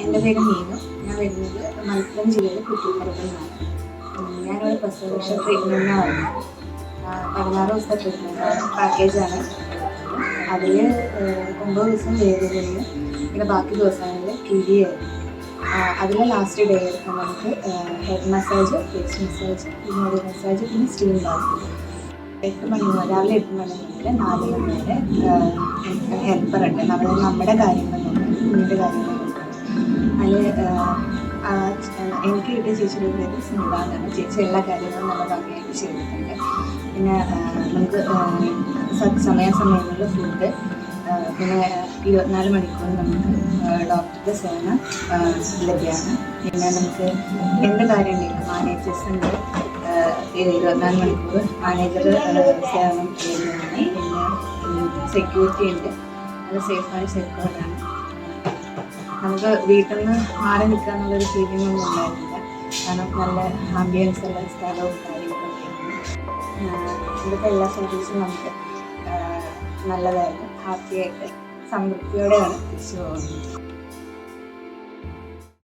എൻ്റെ പേര് മീനു. ഞാൻ വരുന്നത് മലപ്പുറം ജില്ലയിലെ കുറ്റിപ്പുറത്തു നിന്നാണ്. ഞാനൊരു പ്രസവരക്ഷ ട്രീറ്റ്മെൻറ്റിനാണ് വരുന്നത്. 16 ദിവസത്തെ ട്രീറ്റ്മെൻറ്റാണ്, പാക്കേജാണ്. അതിൽ 9 ദിവസം വേദനയും പിന്നെ ബാക്കി ദിവസങ്ങളിൽ കിഴിയായിരുന്നു. അതിൽ ലാസ്റ്റ് ഡേ നമുക്ക് head massage, face massage, body massage, പിന്നെ സ്റ്റീം ബാത്ത്. 8 മണി മുതൽ രാവിലെ 8 മണി മുതൽ 4 മണി വരെ ഹെൽപ്പറുണ്ട്. നമ്മുടെ കാര്യങ്ങൾ നോക്കണം, കുഞ്ഞിൻ്റെ കാര്യങ്ങൾ നോക്കണം. അതിൽ എനിക്ക് കിട്ടിയ ചേച്ചിയുടെ പേര് സ്മിത എന്നാണ്. ചേച്ചി എല്ലാ കാര്യങ്ങളും നല്ല ഭംഗിയായിട്ട് ചെയ്തിട്ടുണ്ട്. പിന്നെ നമുക്ക് സമയാസമയങ്ങളിൽ ഫുഡ്, പിന്നെ 24 മണിക്കൂർ നമുക്ക് ഡോക്ടറുടെ സേവനം ലഭ്യമാണ്. പിന്നെ നമുക്ക് എന്ത് കാര്യം ഉണ്ടെങ്കിലും മാനേജേഴ്സ് ഉണ്ട്, 24 മണിക്കൂർ മാനേജർ സേവനം ലഭ്യമാണ്. പിന്നെ സെക്യൂരിറ്റി ഉണ്ട്, അത് സേഫായി സെക്യൂർഡാണ്. നമുക്ക് വീട്ടിൽ നിന്ന് മാറി നിൽക്കുക എന്നുള്ളൊരു ഫീലിംഗ് ഒന്നും ഉണ്ടായിരുന്നില്ല. കാരണം നല്ല ആംബിയൻസ് ഉള്ള സ്ഥലവും കാര്യങ്ങളൊക്കെയാണ്. ഇവിടുത്തെ എല്ലാ സർവീസും നമുക്ക് നല്ലതായിരുന്നു. ഹാപ്പിയായിട്ട് സംതൃപ്തിയോടെയാണ് തിരിച്ചു പോകുന്നത്.